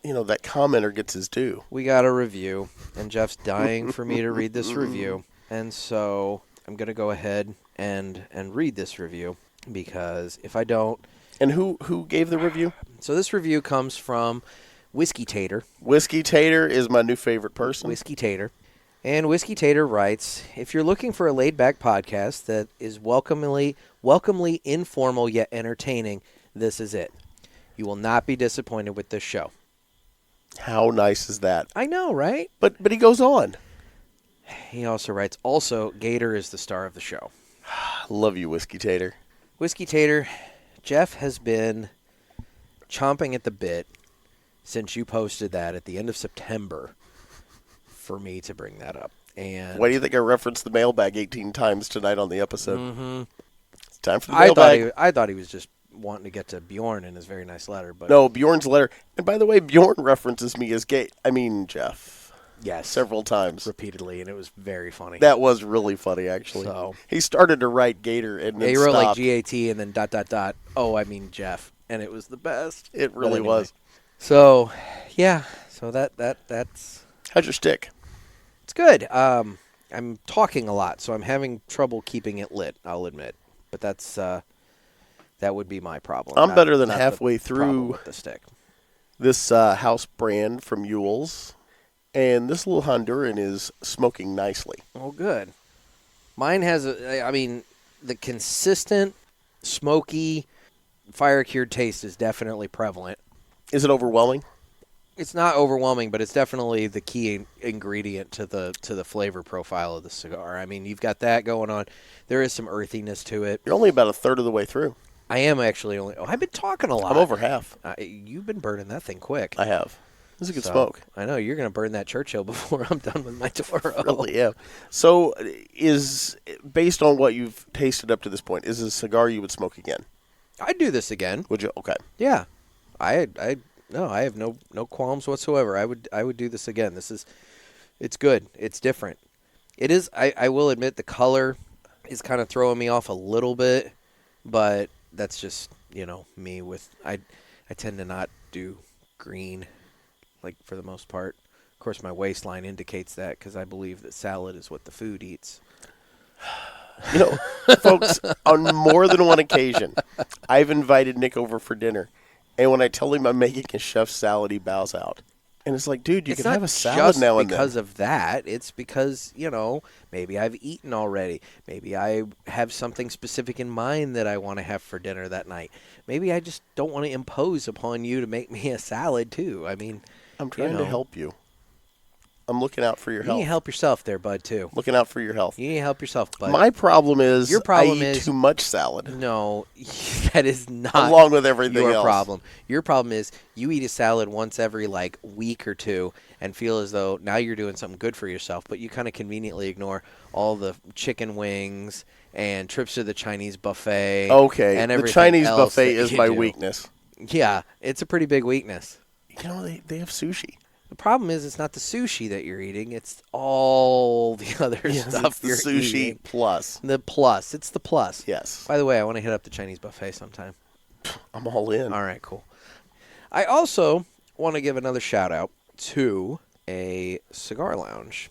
that commenter gets his due.
We got a review, and Jeff's dying for me to read this review, and so I'm going to go ahead and read this review, because if I don't...
And who gave the review?
So this review comes from Whiskey Tater.
Whiskey Tater is my new favorite person.
Whiskey Tater. And Whiskey Tater writes, if you're looking for a laid-back podcast that is welcomely informal yet entertaining, this is it. You will not be disappointed with this show.
How nice is that?
I know, right?
But he goes on.
He also writes, also, Gator is the star of the show.
Love you, Whiskey Tater.
Whiskey Tater, Jeff has been chomping at the bit since you posted that at the end of September for me to bring that up. And
why do you think I referenced the mailbag 18 times tonight on the episode?
Mm-hmm.
It's time for the mailbag.
I thought he was just wanting to get to Bjorn in his very nice letter. But
no, Bjorn's letter. And by the way, Bjorn references me as Jeff.
Yes.
Several times.
Repeatedly, and it was very funny.
That was really funny, actually.
So,
he started to write Gator and then
he wrote
stopped.
like GAT and then ... Oh, I mean Jeff. And it was the best.
It really was.
So, yeah. So that's...
How's your stick?
It's good. I'm talking a lot, so I'm having trouble keeping it lit, I'll admit. But that's... that would be my problem.
I'm better than halfway through
with the stick.
This house brand from Ewell's. And this little Honduran is smoking nicely.
Oh, good. Mine has, the consistent, smoky, fire-cured taste is definitely prevalent.
Is it overwhelming?
It's not overwhelming, but it's definitely the key ingredient to the flavor profile of the cigar. I mean, you've got that going on. There is some earthiness to it.
You're only about a third of the way through.
I am actually only... Oh, I've been talking a lot.
I'm over half.
You've been burning that thing quick.
I have. This is a good smoke.
I know. You're going to burn that Churchill before I'm done with my Toro.
Really, yeah. So, based on what you've tasted up to this point, is it a cigar you would smoke again?
I'd do this again.
Would you? Okay.
Yeah. I have no qualms whatsoever. I would do this again. It's good. It's different. It is. I will admit the color is kind of throwing me off a little bit, but that's just me with I tend to not do green. Like, for the most part. Of course, my waistline indicates that because I believe that salad is what the food eats.
Folks, on more than one occasion, I've invited Nick over for dinner. And when I tell him I'm making a chef salad, he bows out. And it's like, dude, you can have a salad now and then.
It's not because of that. It's because, maybe I've eaten already. Maybe I have something specific in mind that I want to have for dinner that night. Maybe I just don't want to impose upon you to make me a salad, too. I mean...
I'm trying to help you. I'm looking out for your health.
You need to help yourself there, bud, too.
Looking out for your health.
You need to help yourself, bud.
My problem is
I
eat too much salad.
No, that is not
along with everything
your
else.
problem. Your problem is you eat a salad once every, week or two and feel as though now you're doing something good for yourself, but you kind of conveniently ignore all the chicken wings and trips to the Chinese buffet.
Okay,
and
the Chinese buffet is my weakness.
Yeah, it's a pretty big weakness.
They have sushi.
The problem is it's not the sushi that you're eating. It's all the other
Yes,
stuff
it's the
you're
sushi
eating.
plus.
The plus. It's the plus.
Yes.
By the way, I want to hit up the Chinese buffet sometime.
I'm all in.
All right, cool. I also want to give another shout out to a cigar lounge.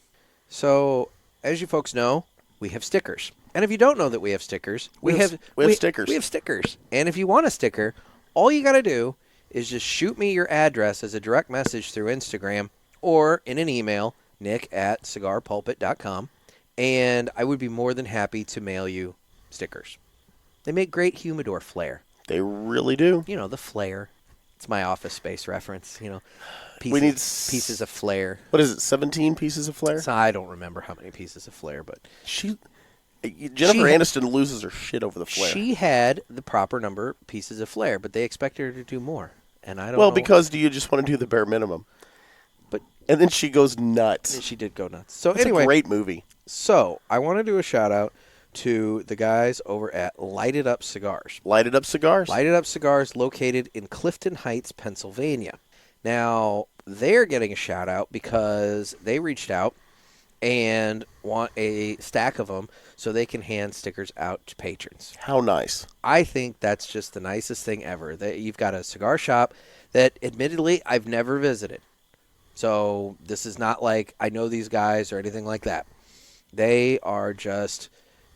So, as you folks know, we have stickers. And if you don't know that we have stickers,
we have stickers.
We have stickers. And if you want a sticker, all you got to do is just shoot me your address as a direct message through Instagram or in an email, nick@cigarpulpit.com, and I would be more than happy to mail you stickers. They make great humidor flair.
They really do.
You know, the flair. It's my Office Space reference, you know.
We need
pieces of flair.
What is it, 17 pieces of flair?
So I don't remember how many pieces of flair, but
Jennifer Aniston loses her shit over the flair.
She had the proper number of pieces of flair, but they expected her to do more. And I don't
Well,
know.
because do you just want to do the bare minimum? And then she goes nuts.
She did go nuts. So
It's
anyway,
a great movie.
So I want to do a shout out to the guys over at Lighted Up Cigars.
Lighted Up Cigars.
Lighted Up Cigars, located in Clifton Heights, Pennsylvania. Now they're getting a shout out because they reached out and want a stack of them so they can hand stickers out to patrons.
How nice.
I think that's just the nicest thing ever. That you've got a cigar shop that, admittedly, I've never visited. So this is not like I know these guys or anything like that. They are just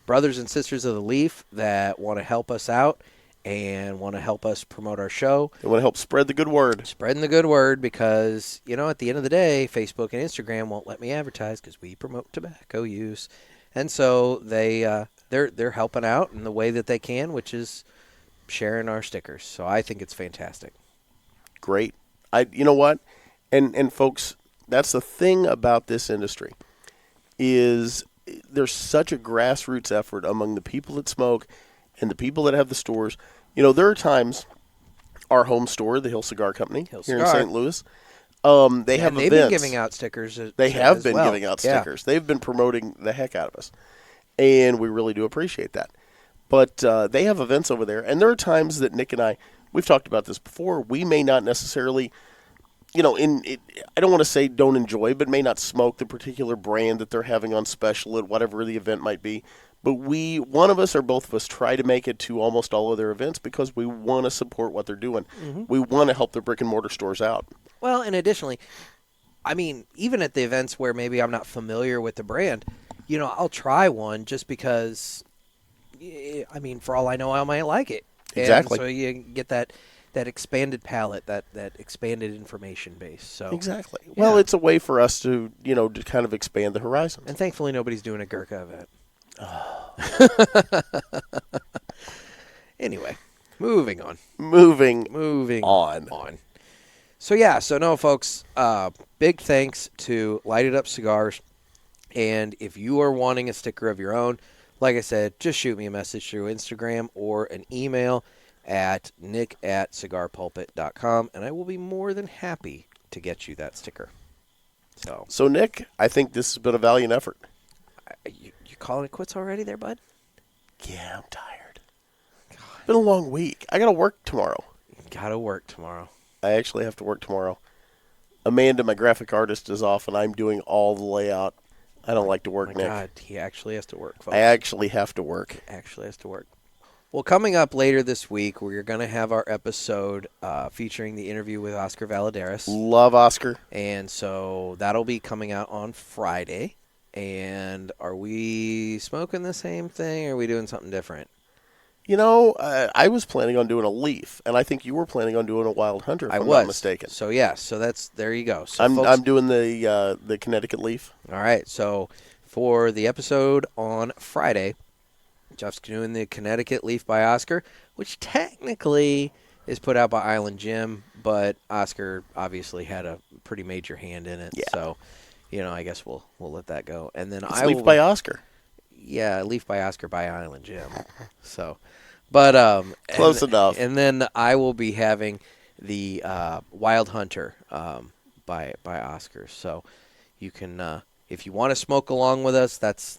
brothers and sisters of the Leaf that want to help us out and want to help us promote our show.
They want to help spread the good word.
Spreading the good word because, you know, at the end of the day, Facebook and Instagram won't let me advertise because we promote tobacco use. And so they're helping out in the way that they can, which is sharing our stickers. So I think it's fantastic.
Great. You know what? And folks, that's the thing about this industry is there's such a grassroots effort among the people that smoke and the people that have the stores. You know, there are times our home store, the Hill Cigar Company here in St. Louis, they have
they've
events.
been giving out stickers.
They have been
well.
giving out stickers. Yeah. They've been promoting the heck out of us, and we really do appreciate that. But they have events over there, and there are times that Nick and I, we've talked about this before, we may not necessarily, you know, I don't want to say don't enjoy, but may not smoke the particular brand that they're having on special at whatever the event might be. But one of us or both of us try to make it to almost all of their events because we want to support what they're doing. Mm-hmm. We want to help the brick and mortar stores out. Well,
and additionally, I mean, even at the events where maybe I'm not familiar with the brand, you know, I'll try one just because, I mean, for all I know, I might like it.
Exactly.
And so you get that expanded palette, that expanded information base. So
exactly.
Yeah.
Well, it's a way for us to, you know, to kind of expand the horizons.
And thankfully, nobody's doing a Gurkha event. Anyway, moving on.
Moving
on. So no, folks, big thanks to Lighted Up Cigars. And if you are wanting a sticker of your own, like I said, just shoot me a message through Instagram or an email at nick@cigarpulpit.com, and I will be more than happy to get you that sticker. So
Nick, I think this has been a valiant effort.
You calling it quits already there, bud?
Yeah, I'm tired. God. It's been a long week. I got to work tomorrow. I actually have to work tomorrow. Amanda, my graphic artist, is off, and I'm doing all the layout. I don't like to work, Nick.
God, he actually has to work, folks.
I actually have to work.
Well, coming up later this week, we're going to have our episode featuring the interview with Oscar Valadares.
Love Oscar.
And so that'll be coming out on Friday. And are we smoking the same thing, or are we doing something different?
You know, I was planning on doing a leaf, and I think you were planning on doing a Wild Hunter, if I'm not mistaken.
So, yeah, there you go. So
I'm doing the Connecticut leaf.
All right, so for the episode on Friday, Jeff's doing the Connecticut leaf by Oscar, which technically is put out by Island Jim, but Oscar obviously had a pretty major hand in it.
Yeah.
So, you know, I guess we'll let that go. And then
it's leaf by Oscar.
Yeah, leaf by Oscar by Island Jim. So, but
close enough.
And then I will be having the Wild Hunter by Oscar. So you can, if you want to smoke along with us, that's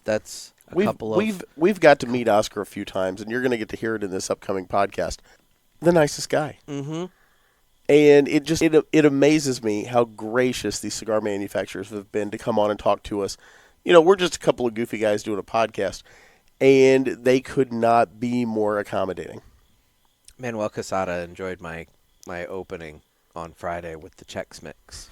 we've got to meet Oscar a few times, and you're going to get to hear it in this upcoming podcast. The nicest guy.
Mm-hmm.
And it amazes me how gracious these cigar manufacturers have been to come on and talk to us. We're just a couple of goofy guys doing a podcast, and they could not be more accommodating.
Manuel Casada enjoyed my opening on Friday with the Chex Mix.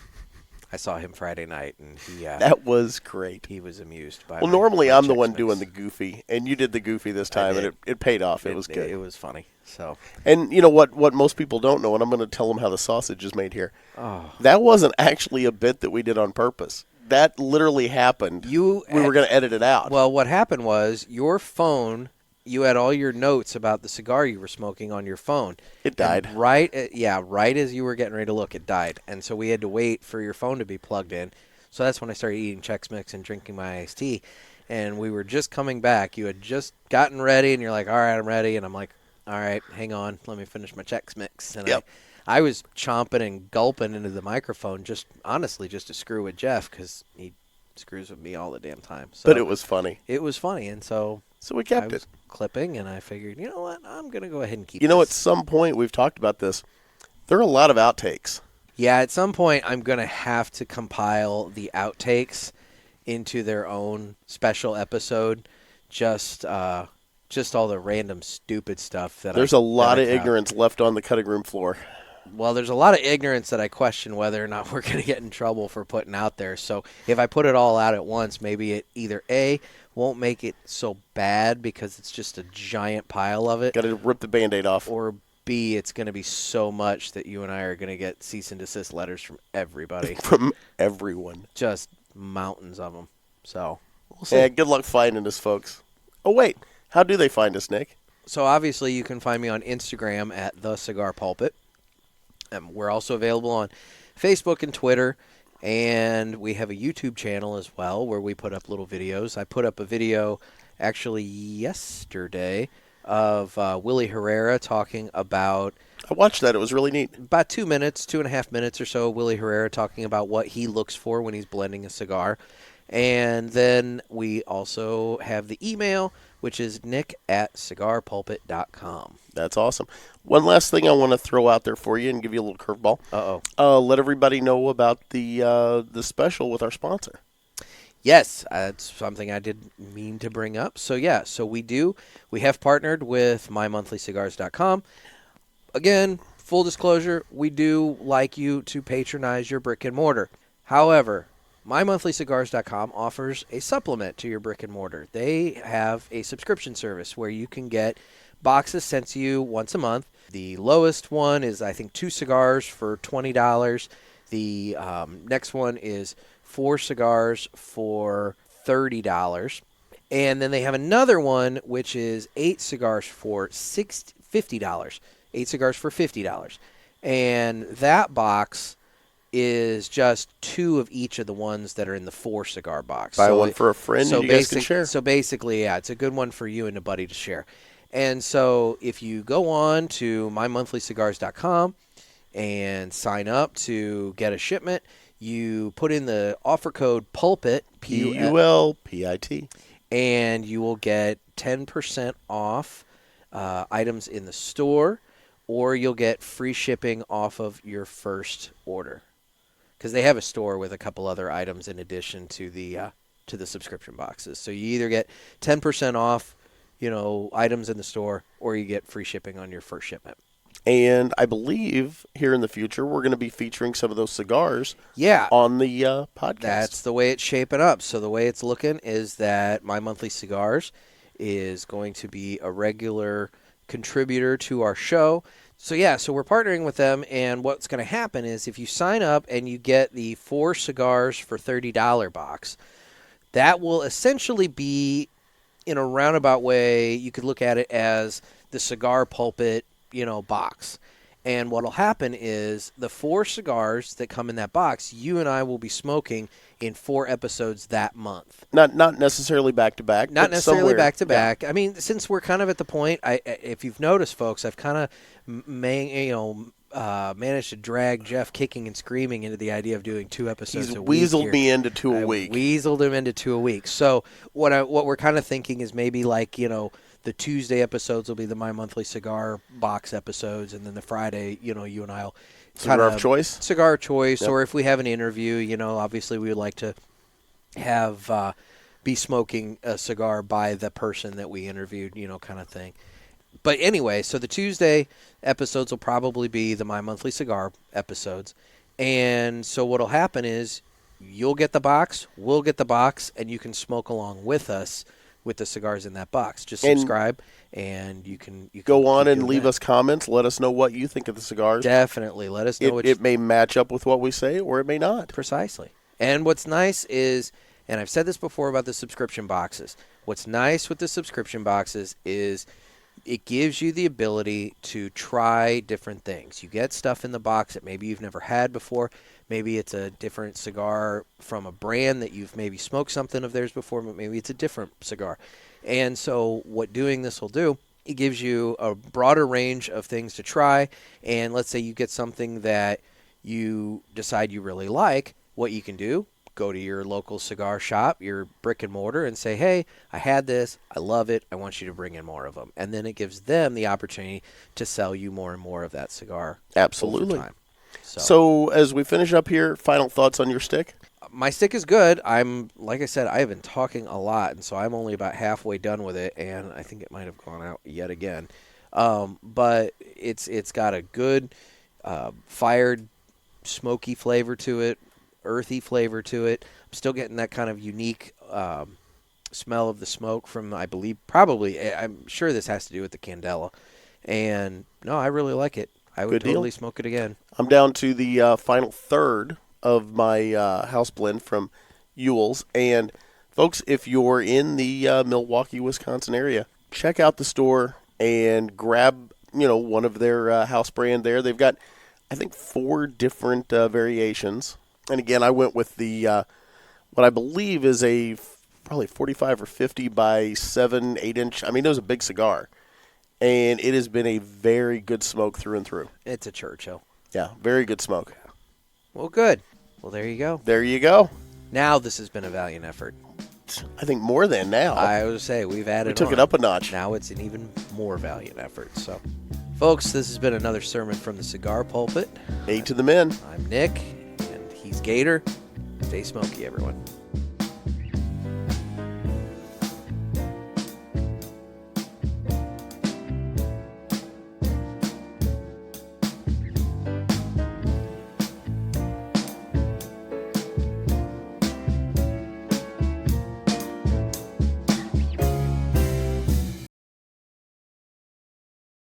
I saw him Friday night, and
that was great.
He was amused by.
Well, normally I'm the
Chex
one
Mix.
doing the goofy, and you did the goofy this time, and it paid off. It was good.
It was funny. So,
and you know what most people don't know, and I'm going to tell them how the sausage is made here.
oh,
That wasn't actually a bit that we did on purpose. That literally happened. We were going to edit it out.
Well, what happened was your phone. You had all your notes about the cigar you were smoking on your phone.
It died.
And right as you were getting ready to look, it died. And so we had to wait for your phone to be plugged in. So that's when I started eating Chex Mix and drinking my iced tea. And we were just coming back. You had just gotten ready, and you're like, all right, I'm ready. And I'm like, all right, hang on. Let me finish my Chex Mix. And
yep.
I was chomping and gulping into the microphone just to screw with Jeff because he screws with me all the damn time. So
but it was funny.
It was funny, and so
we kept it.
Clipping, and I figured, you know what, I'm going to go ahead and keep
at some point, we've talked about this, there are a lot of outtakes.
Yeah, at some point, I'm going to have to compile the outtakes into their own special episode, just all the random stupid stuff that
there's a lot of ignorance left on the cutting room floor.
Well, there's a lot of ignorance that I question whether or not we're going to get in trouble for putting out there. So if I put it all out at once, maybe it either A, won't make it so bad because it's just a giant pile of it.
Got to rip the Band-Aid off.
Or B, it's going to be so much that you and I are going to get cease and desist letters from everybody.
From everyone.
Just mountains of them. So
we'll see. Yeah, good luck finding us, folks. Oh, wait. How do they find us, Nick?
So obviously you can find me on Instagram at The Cigar Pulpit. We're also available on Facebook and Twitter, and we have a YouTube channel as well where we put up little videos. I put up a video actually yesterday of Willie Herrera talking about...
I watched that. It was really neat.
About 2 minutes, 2.5 minutes or so, Willie Herrera talking about what he looks for when he's blending a cigar. And then we also have the email, which is nick@cigarpulpit.com.
That's awesome. One last thing I want to throw out there for you and give you a little curveball. Let everybody know about the special with our sponsor.
Yes, that's something I did mean to bring up. So, yeah, we have partnered with mymonthlycigars.com. Again, full disclosure, we do like you to patronize your brick and mortar. However, mymonthlycigars.com offers a supplement to your brick and mortar. They have a subscription service where you can get boxes sent to you once a month. The lowest one is, I think, 2 cigars for $20. The next one is 4 cigars for $30. And then they have another one, which is 8 cigars for $50. 8 cigars for $50. And that box is just 2 of each of the ones that are in the 4 cigar box.
Buy one for a friend and you guys can share.
So basically, yeah, it's a good one for you and a buddy to share. And so if you go on to mymonthlycigars.com and sign up to get a shipment, you put in the offer code PULPIT,
PULPIT,
and you will get 10% off items in the store, or you'll get free shipping off of your first order. Because they have a store with a couple other items in addition to the subscription boxes. So you either get 10% off, items in the store, or you get free shipping on your first shipment.
And I believe here in the future we're going to be featuring some of those cigars on the podcast.
That's the way it's shaping up. So the way it's looking is that My Monthly Cigars is going to be a regular contributor to our show. So we're partnering with them, and what's going to happen is if you sign up and you get the 4 cigars for $30 box, that will essentially be, in a roundabout way, you could look at it as the Cigar Pulpit, box. And what'll happen is the 4 cigars that come in that box, you and I will be smoking in 4 episodes that month.
Not necessarily back to back.
Not necessarily back to back. I mean, since we're kind of at the point, if you've noticed, folks, I've kind of managed to drag Jeff kicking and screaming into the idea of doing 2 episodes a week.
He's weaseled me into 2 a week.
Weaseled him into 2 a week. So what we're kind of thinking is maybe like, the Tuesday episodes will be the My Monthly Cigar box episodes, and then the Friday, you and I will
Cigar of choice?
Cigar of choice,
Yep.
or if we have an interview, obviously we would like to have be smoking a cigar by the person that we interviewed, kind of thing. But anyway, so the Tuesday episodes will probably be the My Monthly Cigar episodes. And so what'll happen is you'll get the box, we'll get the box, and you can smoke along with us with the cigars in that box. Just subscribe, and you can
go on
keep
and
doing
leave
that.
us comments. Let us know what you think of the cigars.
Definitely. Let us know
It may match up with what we say, or it may not.
Precisely. And what's nice is, and I've said this before about the subscription boxes, what's nice with the subscription boxes is it gives you the ability to try different things. You get stuff in the box that maybe you've never had before. Maybe it's a different cigar from a brand that you've maybe smoked something of theirs before, but maybe it's a different cigar. And so what doing this will do, it gives you a broader range of things to try. And let's say you get something that you decide you really like, what you can do, go to your local cigar shop, your brick and mortar, and say, hey, I had this, I love it, I want you to bring in more of them. And then it gives them the opportunity to sell you more and more of that cigar.
Absolutely.
Over time.
So as we finish up here, final thoughts on your stick?
My stick is good. Like I said, I have been talking a lot, and so I'm only about halfway done with it, and I think it might have gone out yet again. But it's got a good fired, smoky flavor to it, earthy flavor to it. I'm still getting that kind of unique smell of the smoke from, I believe, I'm sure this has to do with the Candela. And, no, I really like it. I would totally smoke it again.
I'm down to the final third of my house blend from Ewell's. And, folks, if you're in the Milwaukee, Wisconsin area, check out the store and grab, one of their house brand there. They've got, I think, 4 different variations. And, again, I went with the what I believe is a probably 45 or 50 by 7, 8-inch. I mean, it was a big cigar. And it has been a very good smoke through and through.
It's a Churchill.
Yeah, very good smoke.
Well, good. Well, there you go.
There you go.
Now this has been a valiant effort.
I think more than now.
I would say we took
it up a notch.
Now it's an even more valiant effort. So, folks, this has been another sermon from the Cigar Pulpit.
A to the men.
I'm Nick, and he's Gator. Stay smoky, everyone.